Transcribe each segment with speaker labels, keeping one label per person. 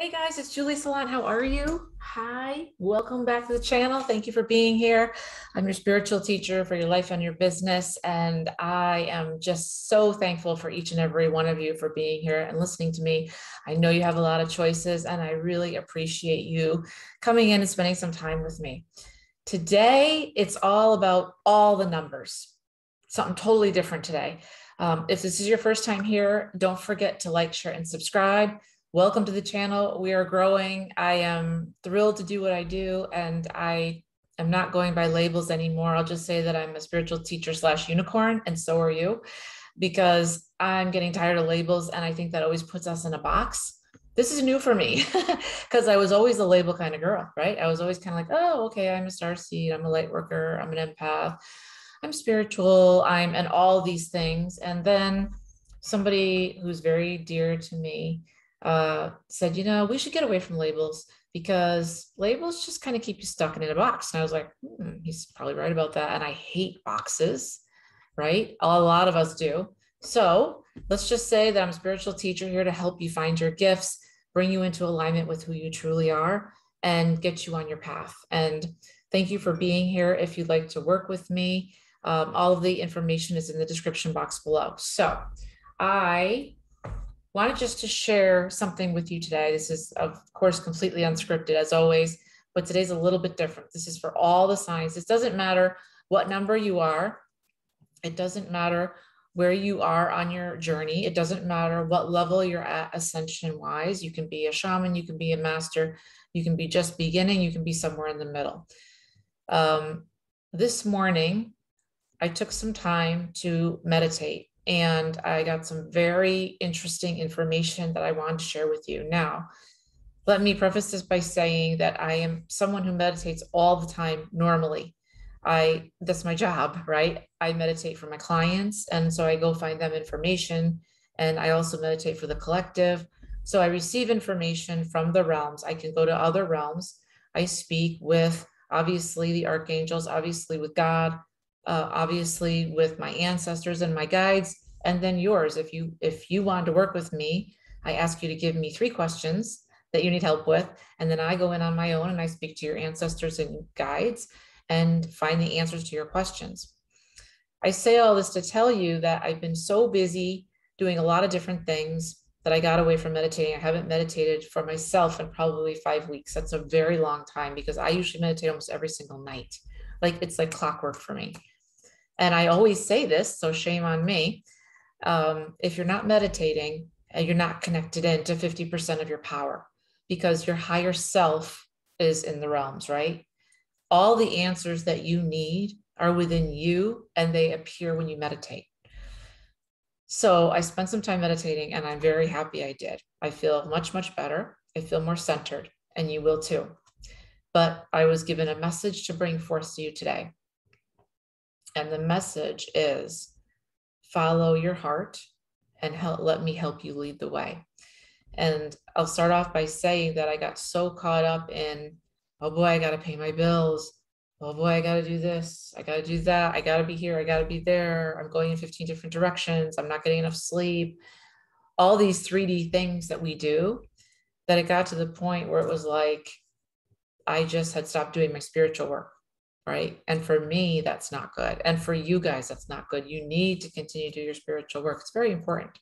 Speaker 1: Hey guys, it's Julie Salon. How are you? Hi, welcome back to the channel. Thank you for being here. I'm your spiritual teacher for your life and your business. And I am just so thankful for each and every one of you for being here and listening to me. I know you have a lot of choices, and I really appreciate you coming in and spending some time with me. Today, it's all about all the numbers, something totally different today. If this is your first time here, don't forget to like, share, and subscribe. Welcome to the channel. We are growing. I am thrilled to do what I do, and I am not going by labels anymore. I'll just say that I'm a spiritual teacher / unicorn, and so are you, because I'm getting tired of labels, and I think that always puts us in a box. This is new for me because I was always a label kind of girl, right? I was always kind of like, oh, okay, I'm a starseed, I'm a light worker, I'm an empath, I'm spiritual, and all these things. And then somebody who's very dear to me said, we should get away from labels because labels just kind of keep you stuck in a box. And I was like, he's probably right about that. And I hate boxes, right? A lot of us do. So let's just say that I'm a spiritual teacher here to help you find your gifts, bring you into alignment with who you truly are, and get you on your path. And thank you for being here. If you'd like to work with me, all of the information is in the description box below. So I wanted just to share something with you today. This is, of course, completely unscripted as always, but today's a little bit different. This is for all the signs. It doesn't matter what number you are. It doesn't matter where you are on your journey. It doesn't matter what level you're at ascension wise. You can be a shaman, you can be a master, you can be just beginning, you can be somewhere in the middle. This morning, I took some time to meditate, and I got some very interesting information that I wanted to share with you. Now, let me preface this by saying that I am someone who meditates all the time normally. That's my job, right? I meditate for my clients, and so I go find them information, and I also meditate for the collective. So I receive information from the realms. I can go to other realms. I speak with obviously the archangels, obviously with God, obviously with my ancestors and my guides, and then yours. If you want to work with me, I ask you to give me 3 questions that you need help with, and then I go in on my own and I speak to your ancestors and guides and find the answers to your questions. I say all this to tell you that I've been so busy doing a lot of different things that I got away from meditating. I haven't meditated for myself in probably 5 weeks. That's a very long time because I usually meditate almost every single night. Like it's like clockwork for me. And I always say this, so shame on me. If you're not meditating, you're not connected into 50% of your power, because your higher self is in the realms, right? All the answers that you need are within you, and they appear when you meditate. So I spent some time meditating, and I'm very happy I did. I feel much, much better. I feel more centered, and you will too. But I was given a message to bring forth to you today. And the message is follow your heart and let me help you lead the way. And I'll start off by saying that I got so caught up in, oh boy, I got to pay my bills. Oh boy, I got to do this. I got to do that. I got to be here. I got to be there. I'm going in 15 different directions. I'm not getting enough sleep. All these 3D things that we do, that it got to the point where it was like, I just had stopped doing my spiritual work. Right. And for me, that's not good. And for you guys, that's not good. You need to continue to do your spiritual work. It's very important.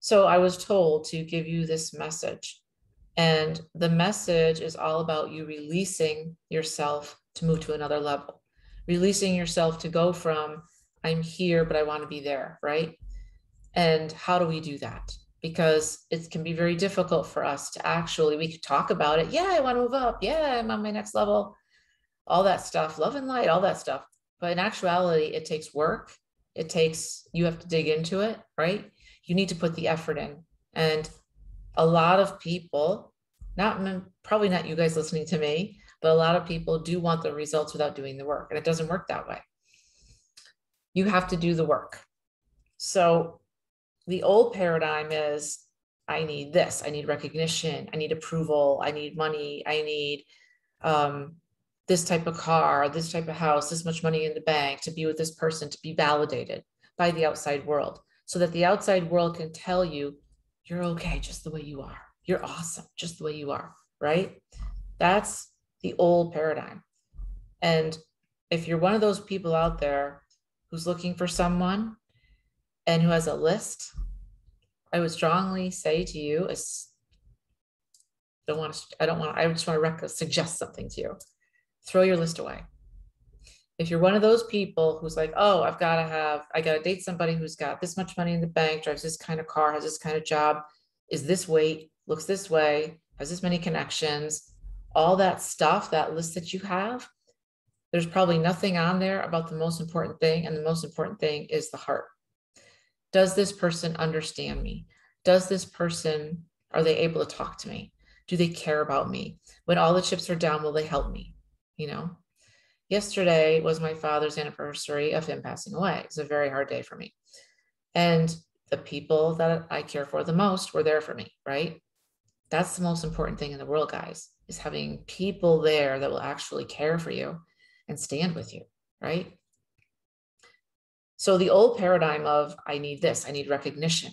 Speaker 1: So I was told to give you this message. And the message is all about you releasing yourself to move to another level, releasing yourself to go from I'm here, but I want to be there. Right. And how do we do that? Because it can be very difficult for us to actually, we could talk about it. Yeah, I want to move up. Yeah, I'm on my next level. All that stuff, love and light, all that stuff. But in actuality, it takes work. You have to dig into it, right? You need to put the effort in. And a lot of people, probably not you guys listening to me, but a lot of people do want the results without doing the work. And it doesn't work that way. You have to do the work. So the old paradigm is, I need this, I need recognition, I need approval, I need money, I need this type of car, this type of house, this much money in the bank, to be with this person, to be validated by the outside world, so that the outside world can tell you, you're okay just the way you are, You're awesome just the way you are, right? That's the old paradigm. And if you're one of those people out there who's looking for someone and who has a list, I would strongly say to you, I just want to suggest something to you. Throw your list away. If you're one of those people who's like, oh, I got to date somebody who's got this much money in the bank, drives this kind of car, has this kind of job, is this weight, looks this way, has this many connections, all that stuff, that list that you have, there's probably nothing on there about the most important thing. And the most important thing is the heart. Does this person understand me? Are they able to talk to me? Do they care about me? When all the chips are down, will they help me? Yesterday was my father's anniversary of him passing away. It's a very hard day for me. And the people that I care for the most were there for me, right? That's the most important thing in the world, guys, is having people there that will actually care for you and stand with you, right? So the old paradigm of, I need this, I need recognition.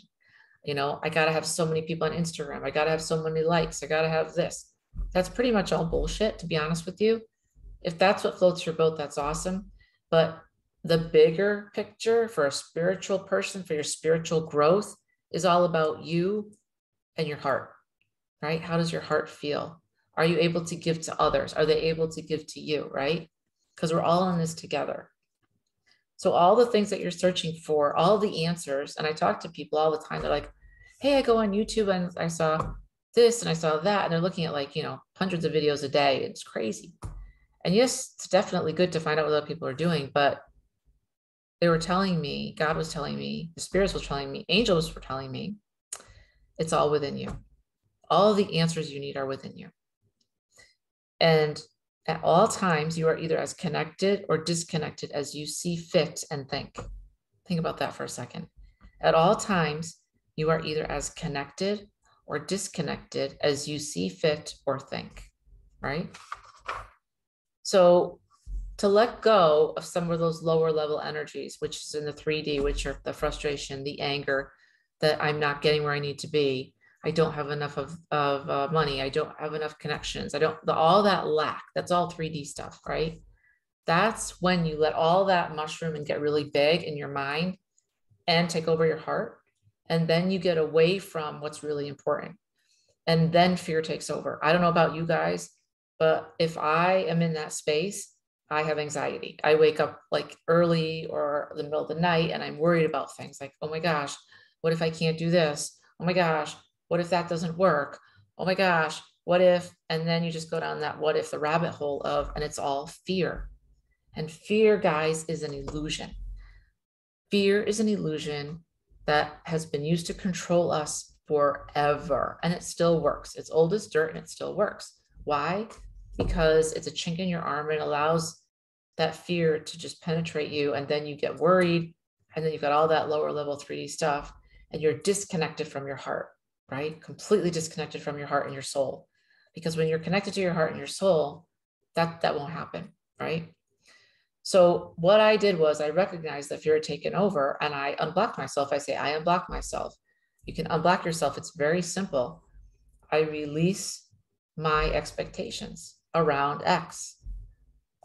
Speaker 1: I got to have so many people on Instagram. I got to have so many likes. I got to have this. That's pretty much all bullshit, to be honest with you. If that's what floats your boat, that's awesome. But the bigger picture for a spiritual person, for your spiritual growth, is all about you and your heart, right? How does your heart feel? Are you able to give to others? Are they able to give to you, right? Because we're all in this together. So all the things that you're searching for, all the answers, and I talk to people all the time, they're like, hey, I go on YouTube and I saw this and I saw that, and they're looking at hundreds of videos a day. It's crazy. And yes, it's definitely good to find out what other people are doing, but they were telling me, God was telling me, the spirits were telling me, angels were telling me, it's all within you. All the answers you need are within you. And at all times, you are either as connected or disconnected as you see fit and think. Think about that for a second. At all times, you are either as connected or disconnected as you see fit or think, right? So to let go of some of those lower level energies, which is in the 3D, which are the frustration, the anger, that I'm not getting where I need to be, I don't have enough of money, I don't have enough connections, all that lack, that's all 3D stuff, right? That's when you let all that mushroom and get really big in your mind and take over your heart. And then you get away from what's really important. And then fear takes over. I don't know about you guys, but if I am in that space, I have anxiety. I wake up like early or the middle of the night and I'm worried about things like, oh my gosh, what if I can't do this? Oh my gosh, what if that doesn't work? Oh my gosh, what if? And then you just go down that what if, the rabbit hole of, and it's all fear. And fear, guys, is an illusion. Fear is an illusion that has been used to control us forever. And it still works. It's old as dirt and it still works. Why? Because it's a chink in your armor and allows that fear to just penetrate you. And then you get worried. And then you've got all that lower level 3D stuff. And you're disconnected from your heart, right? Completely disconnected from your heart and your soul. Because when you're connected to your heart and your soul, that won't happen, right? So what I did was I recognized that fear had taken over and I unblocked myself. I say, I unblock myself. You can unblock yourself. It's very simple. I release my expectations around X.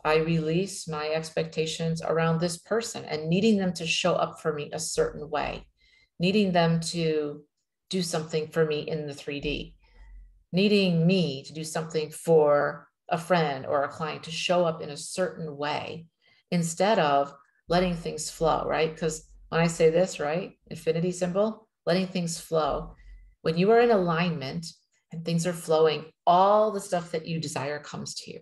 Speaker 1: I release my expectations around this person and needing them to show up for me a certain way, needing them to do something for me in the 3D, needing me to do something for a friend or a client to show up in a certain way instead of letting things flow, right? Because when I say this, right, infinity symbol, letting things flow. When you are in alignment and things are flowing, all the stuff that you desire comes to you.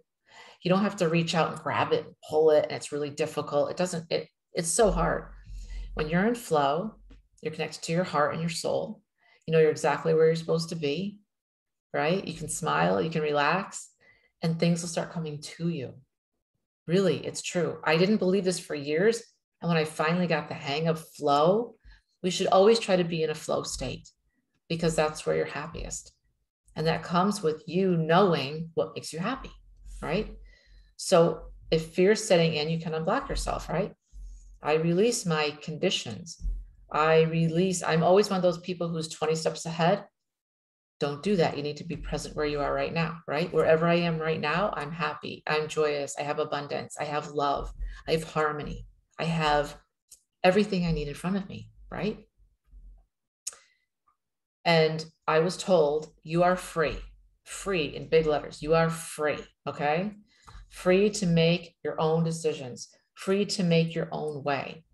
Speaker 1: You don't have to reach out and grab it and pull it, and it's really difficult. It's so hard. When you're in flow, you're connected to your heart and your soul. You know you're exactly where you're supposed to be, right? You can smile, you can relax, and things will start coming to you. Really, it's true. I didn't believe this for years. And when I finally got the hang of flow, we should always try to be in a flow state because that's where you're happiest. And that comes with you knowing what makes you happy, right? So if fear's setting in, you can unblock yourself, right? I release my conditions. I'm always one of those people who's 20 steps ahead. Don't do that. You need to be present where you are right now, right? Wherever I am right now, I'm happy, I'm joyous, I have abundance, I have love, I have harmony, I have everything I need in front of me, right? And I was told, you are free, free in big letters. You are free, okay? Free to make your own decisions, free to make your own way.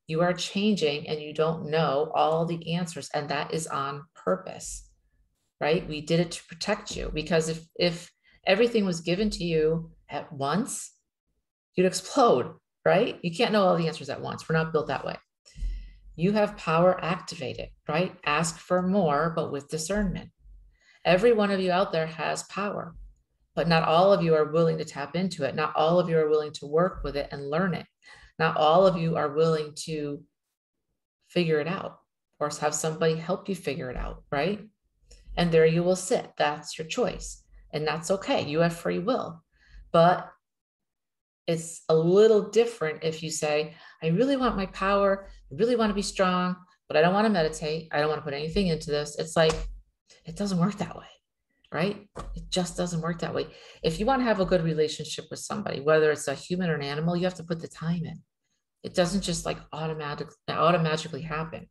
Speaker 1: You are changing and you don't know all the answers, and that is on purpose, right? We did it to protect you, because if everything was given to you at once, you'd explode, right? You can't know all the answers at once. We're not built that way. You have power activated, right? Ask for more, but with discernment. Every one of you out there has power, but not all of you are willing to tap into it. Not all of you are willing to work with it and learn it. Not all of you are willing to figure it out or have somebody help you figure it out, right? And there you will sit. That's your choice. And that's okay. You have free will. But it's a little different if you say, I really want my power, I really want to be strong, but I don't want to meditate. I don't want to put anything into this. It's like, it doesn't work that way, right? It just doesn't work that way. If you want to have a good relationship with somebody, whether it's a human or an animal, you have to put the time in. It doesn't just like automatically happen.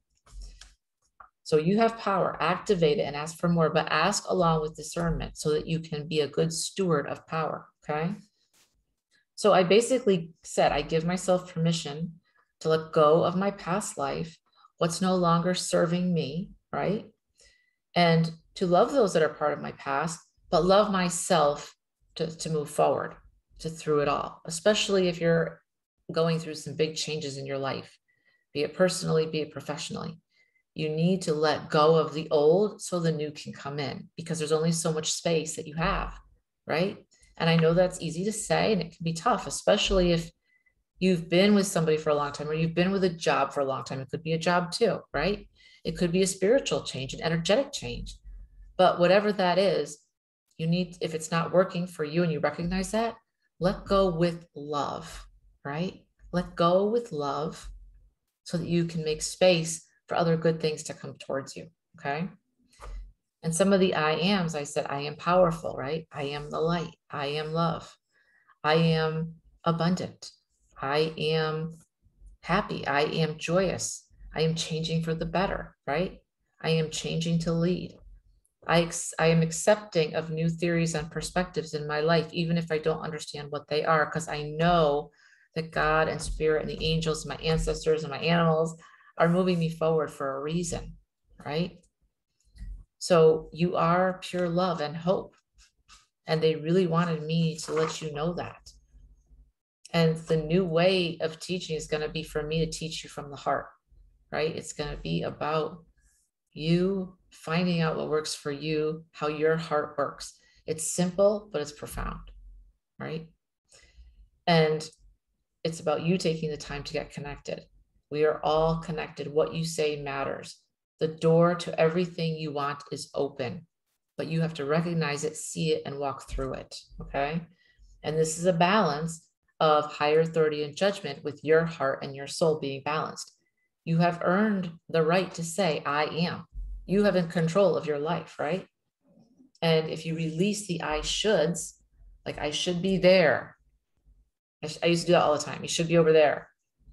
Speaker 1: So you have power, activate it and ask for more, but ask along with discernment so that you can be a good steward of power, okay? So I basically said, I give myself permission to let go of my past life, what's no longer serving me, right? And to love those that are part of my past, but love myself to move forward, to through it all, especially if you're going through some big changes in your life, be it personally, be it professionally. You need to let go of the old so the new can come in, because there's only so much space that you have, right? And I know that's easy to say and it can be tough, especially if you've been with somebody for a long time or you've been with a job for a long time. It could be a job too, right? It could be a spiritual change, an energetic change. But whatever that is, you need, if it's not working for you and you recognize that, let go with love, right? Let go with love so that you can make space for other good things to come towards you, okay? And some of the I ams, I said, I am powerful, right? I am the light. I am love. I am abundant. I am happy. I am joyous. I am changing for the better, right? I am changing to lead. I am accepting of new theories and perspectives in my life, even if I don't understand what they are, because I know that God and spirit and the angels, my ancestors and my animals are moving me forward for a reason, right? So you are pure love and hope. And they really wanted me to let you know that. And the new way of teaching is going to be for me to teach you from the heart, right? It's going to be about you finding out what works for you, how your heart works. It's simple, but it's profound, right? And it's about you taking the time to get connected. We are all connected. What you say matters. The door to everything you want is open, but you have to recognize it, see it, and walk through it, okay? And this is a balance of higher authority and judgment with your heart and your soul being balanced. You have earned the right to say, I am. You have in control of your life, right? And if you release the I shoulds, like I should be there. I used to do that all the time. You should be over there,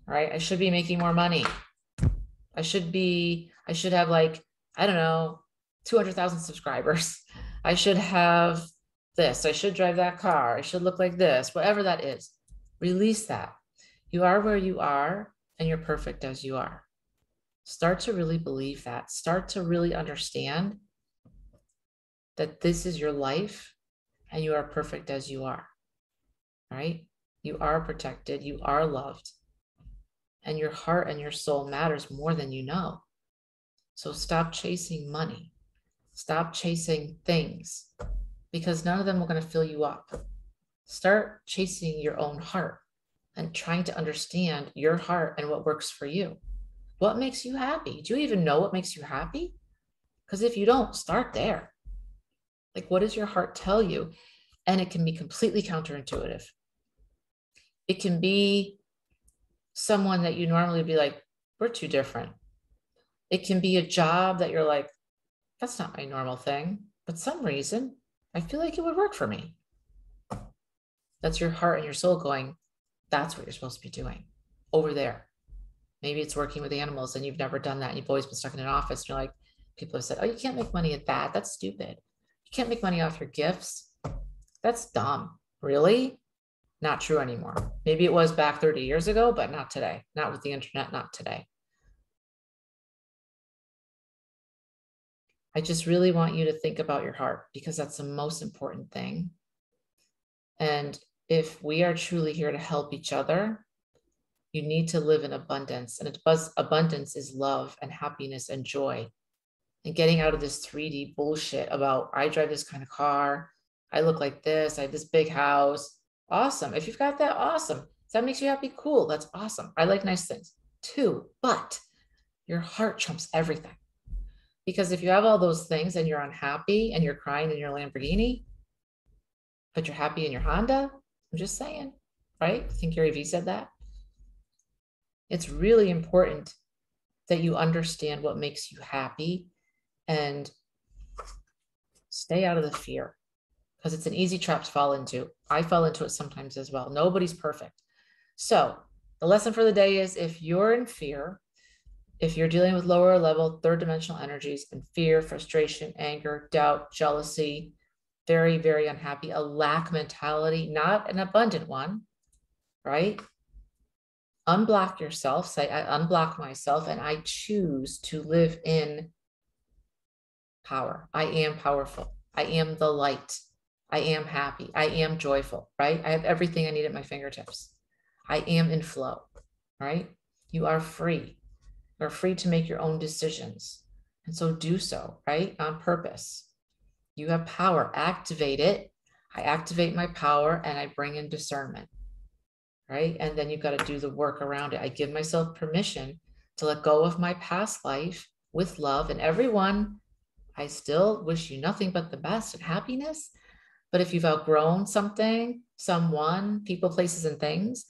Speaker 1: right? I should be making more money. I should have like, I don't know, 200,000 subscribers. I should have this. I should drive that car. I should look like this, whatever that is. Release that. You are where you are and you're perfect as you are. Start to really believe that. Start to really understand that this is your life and you are perfect as you are, right? You are protected. You are loved. And your heart and your soul matters more than you know. So stop chasing money. Stop chasing things because none of them are going to fill you up. Start chasing your own heart and trying to understand your heart and what works for you. What makes you happy? Do you even know what makes you happy? Because if you don't, start there. Like, what does your heart tell you? And it can be completely counterintuitive. It can be someone that you normally be like, we're too different. It can be a job that you're like, That's not my normal thing, but some reason I feel like it would work for me. That's your heart and your soul going, that's what you're supposed to be doing over there. Maybe it's working with animals and you've never done that. And you've always been stuck in an office. And you're like, people have said, oh, you can't make money at that. That's stupid. You can't make money off your gifts. That's dumb. Really? Not true anymore. Maybe it was back 30 years ago, but not today. Not with the internet, not today. I just really want you to think about your heart because that's the most important thing. And if we are truly here to help each other, you need to live in abundance. And abundance is love and happiness and joy. And getting out of this 3D bullshit about I drive this kind of car, I look like this, I have this big house. Awesome. If you've got that, awesome. If that makes you happy, cool. That's awesome. I like nice things too. But your heart trumps everything. Because if you have all those things and you're unhappy and you're crying in your Lamborghini, but you're happy in your Honda, I'm just saying, right? I think Gary Vee said that. It's really important that you understand what makes you happy and stay out of the fear because it's an easy trap to fall into. I fall into it sometimes as well. Nobody's perfect. So the lesson for the day is if you're in fear, if you're dealing with lower level, third dimensional energies and fear, frustration, anger, doubt, jealousy, very, very unhappy, a lack mentality, not an abundant one, right? Unblock yourself, say, I unblock myself and I choose to live in power. I am powerful. I am the light. I am happy. I am joyful, right? I have everything I need at my fingertips. I am in flow, right? You are free. You're free to make your own decisions. And so do so, right? On purpose. You have power. Activate it. I activate my power and I bring in discernment, right? And then you've got to do the work around it. I give myself permission to let go of my past life with love. And everyone, I still wish you nothing but the best and happiness. But if you've outgrown something, someone, people, places, and things,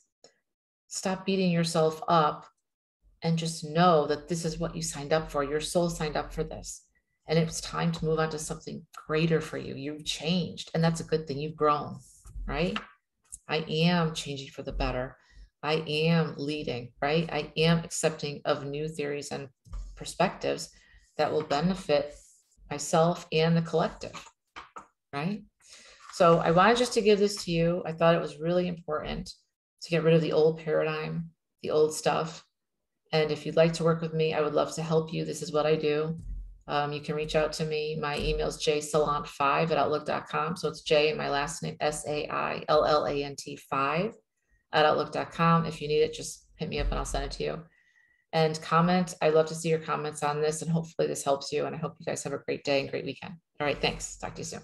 Speaker 1: stop beating yourself up and just know that this is what you signed up for. Your soul signed up for this. And it's time to move on to something greater for you. You've changed, and that's a good thing. You've grown, right? I am changing for the better. I am leading, right? I am accepting of new theories and perspectives that will benefit myself and the collective, right? So I wanted just to give this to you. I thought it was really important to get rid of the old paradigm, the old stuff. And if you'd like to work with me, I would love to help you. This is what I do. You can reach out to me. My email is jsaillant5@outlook.com. So it's J and my last name, SAILLANT 5@outlook.com. If you need it, just hit me up and I'll send it to you. And comment. I'd love to see your comments on this. And hopefully this helps you. And I hope you guys have a great day and great weekend. All right. Thanks. Talk to you soon.